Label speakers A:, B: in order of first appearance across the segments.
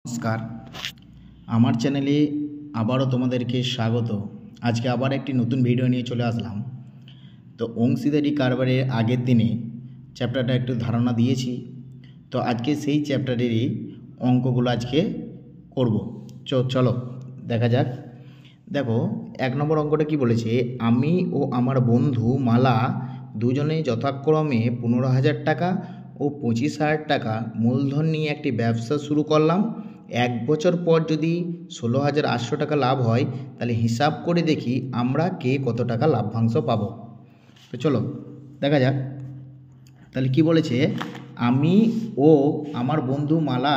A: নমস্কার, আমার চ্যানেলে আবারও তোমাদেরকে স্বাগত। আজকে আবার একটি নতুন ভিডিও নিয়ে চলে আসলাম। তো অংশীদারি কারবারের আগের দিনে চ্যাপ্টারটা একটু ধারণা দিয়েছি, তো আজকে সেই চ্যাপ্টারেরই অঙ্কগুলো আজকে করব। চলো দেখা যাক। দেখো, 1 নম্বর অঙ্কটা কি বলেছে, আমি ও আমার বন্ধু মালা দুজনেই যথাক্রমে 15,000 টাকা ও 25,000 টাকা মূলধন নিয়ে একটি ব্যবসা শুরু করলাম। 1 বছর পর যদি 16,800 টাকা লাভ হয়, তাহলে হিসাব করে দেখি আমরা কে কত টাকা লাভ্যাংশ পাবো। তো চলো দেখা যাক। তাহলে কি বলেছে, আমি ও আমার বন্ধু মালা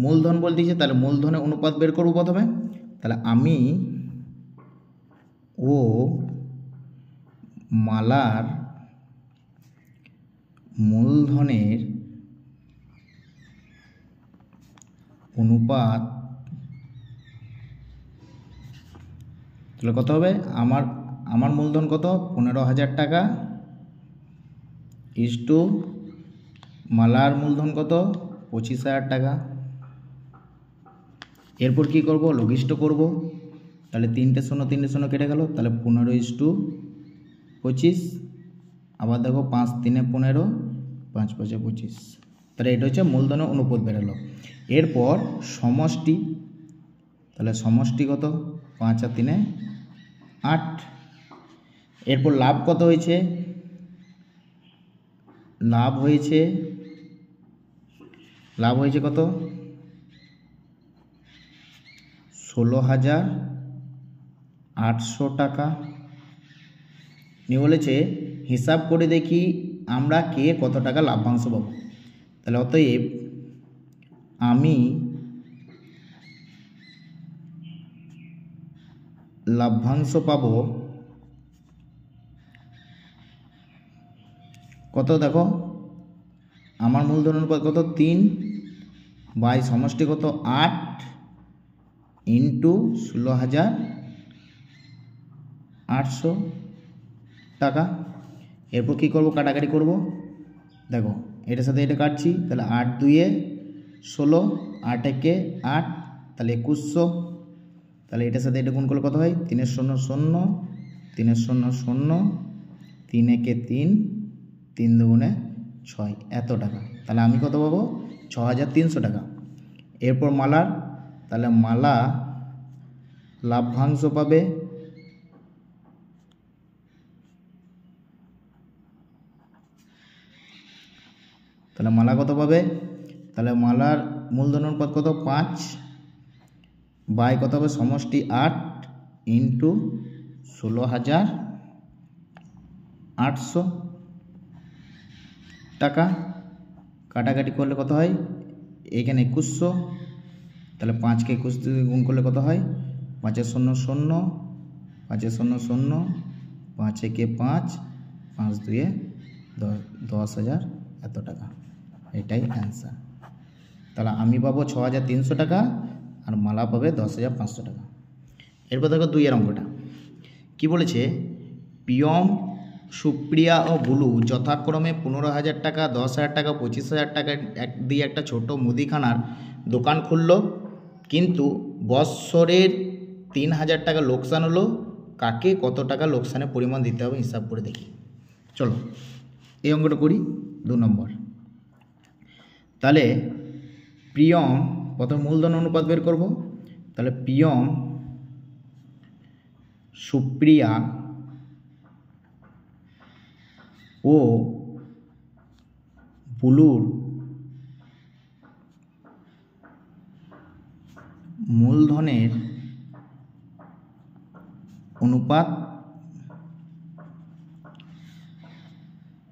A: মূলধন বলতেছে, তাহলে মূলধনের অনুপাত বের করবো প্রথমে। তাহলে আমি ও মালার মূলধনের অনুপাত তাহলে কত হবে, আমার মূলধন কত 15,000 টাকা ইস্টু মালার মূলধন কত 25,000 টাকা। এরপর কি করব, লঘিষ্ঠ করব। তাহলে 3টে শূন্য কেটে গেল, তাহলে 15:25। আবার দেখো 5 3 15, 5 5 25। তাহলে এটা হচ্ছে মূলধনের অনুপাত বেরোলো। এরপর সমষ্টি, তাহলে সমষ্টি কত 5 আর 3 8। এরপর লাভ কত হয়েছে, লাভ হয়েছে কত 16,800 টাকা নিয়ে বলেছে হিসাব করে দেখি আমরা কে কত টাকা লাভ্যাংশ পাবো। তাহলে অতএব আমি লাভ্যাংশ পাবো কত, দেখো আমার মূলধন অনুপাত কত 3 বাই সমষ্টি কত 8 ইন্টু 16,800 টাকা। এরপর কী করবো, কাটাকাটি করব। দেখো এটার সাথে এটা কাটছি, তাহলে 8 2 16, 8 1 8, তাহলে 2100। তাহলে এটার সাথে এটা গুণ করলে কত হয় 3 0 0, 3 0 0, 3 1 3, 3 2 6, এত টাকা। তাহলে আমি কত পাবো 6,300 টাকা। এরপর মালার, তাহলে মালা লাভ্যাংশ পাবে তাহলে মালা কত পাবে, তাহলে মালার মূলধন অনুপাত কত 5 বাই কত হবে সমষ্টি 8 ইন্টু 16,800 টাকা। কাটাকাটি করলে কত হয়, এখানে 2100, তাহলে 5কে 21 দিয়ে গুণ করলে কত হয় 5 0 0, 5 0 0, 5 1 5, 5 2 10,000 এত টাকা। এটাই অ্যান্সার। তাহলে আমি পাবো 6,300 টাকা আর মালা পাবে 10,500 টাকা। এরপর দেখো 2 এর অঙ্কটা কি বলেছে, পিয়ম সুপ্রিয়া ও বুলু যথাক্রমে 15,000 টাকা 10,000 টাকা 25,000 টাকা দিয়ে একটা ছোট মুদিখানার দোকান খুললো, কিন্তু বৎসরের 3,000 টাকা লোকসান হলো। কাকে কত টাকা লোকসানের পরিমাণ দিতে হবে হিসাব করে দেখি। চলো এই অঙ্কটা করি। 2 নম্বর, তাহলে প্রিয়ম প্রথম মূলধন অনুপাত বের করব। তাহলে প্রিয়ম সুপ্রিয়া ও বুলুর মূলধনের অনুপাত।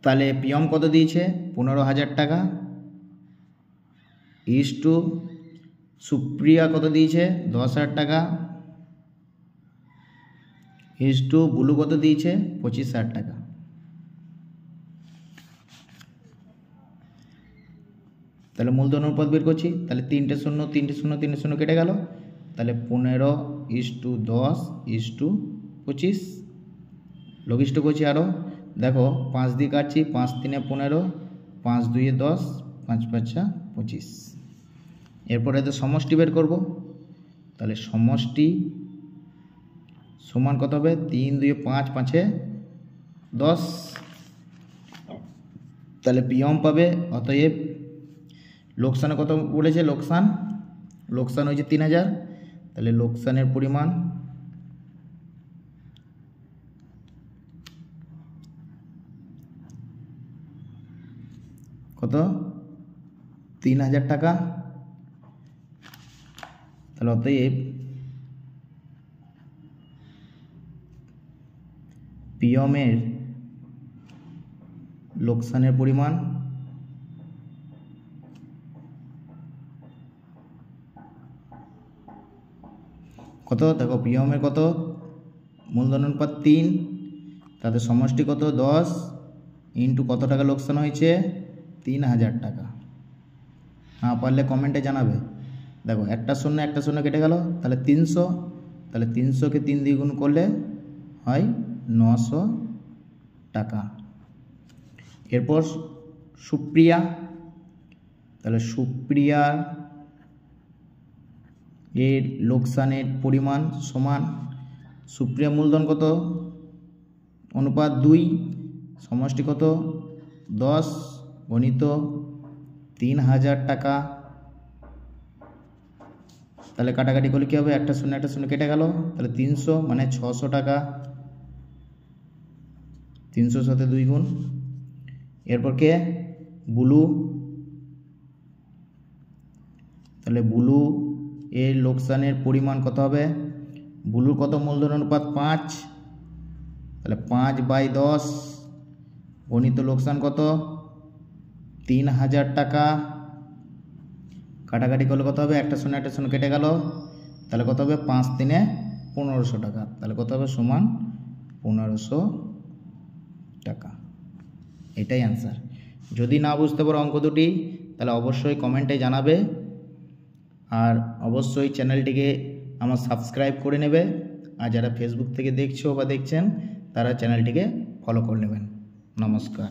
A: তাহলে প্রিয়ম কত দিয়েছে 15,000 টাকা ইস্টু সুপ্রিয়া কত দিয়েছে 10,000 টাকা ইস্টু বুলু কত দিয়েছে 25,000 টাকা। তাহলে মূলধন অনুপাত বের করছি। তাহলে 3টে শূন্য 3টে শূন্য 3টে শূন্য কেটে গেল, তাহলে 15:10:25। লঘিষ্ঠ করছি আরও, দেখো 5 দিয়ে কাটছি, 5 3 15, 5 2 10, 5 5 25। এরপর এদের সমষ্টি বের করব। তাহলে সমষ্টি সমান কত হবে? 3 2 5 5 10। তাহলে পিয়ম পাবে। অতএব লোকসানে কত বলেছে? লোকসান হয়েছে 3000। তাহলে লোকসানের পরিমাণ কত? 3000 টাকা। তাহলে অতএব পিয়মের লোকসানের পরিমাণ কত? দেখো পিয়মের কত? মূলধন অনুপাত 3, তাদের সমষ্টি কত? 10 ইন্টু কত টাকা লোকসান হয়েছে? 3000 টাকা। না পারলে কমেন্টে জানাবে। দেখো একটা শূন্য কেটে গেল, তাহলে 300। তাহলে 300কে 3 দিয়ে গুণ করলে হয় 900 টাকা। এরপর সুপ্রিয়া। তাহলে সুপ্রিয়ার এর লোকসানের পরিমাণ সমান, সুপ্রিয়া মূলধন কত? অনুপাত 2, সমষ্টি কত? 10 গণিত 3000 টাকা। তাহলে কাটাকাটি করলে কী হবে? একটা শূন্য কেটে গেল, তাহলে 300 মানে 600 টাকা। 300 সাথে 2 গুণ। এরপর কে? বুলু। তাহলে বুলু এর লোকসানের পরিমাণ কত হবে? বুলুর কত? মূলধন অনুপাত 5, তাহলে 5/10 গণিত লোকসান কত? 3000 টাকা। কাটাকাটি করলে কত হবে? একটা শূন্য কেটে গেল, তাহলে কত হবে? 5 3 1500 টাকা। তাহলে কত হবে? সমান 1500 টাকা। এটাই অ্যান্সার। যদি না বুঝতে পারো অঙ্ক দুটি, তাহলে অবশ্যই কমেন্টে জানাবে। আর অবশ্যই চ্যানেলটিকে আমার সাবস্ক্রাইব করে নেবে। আর যারা ফেসবুক থেকে দেখছো বা দেখছেন, তারা চ্যানেলটিকে ফলো করে নেবেন। নমস্কার।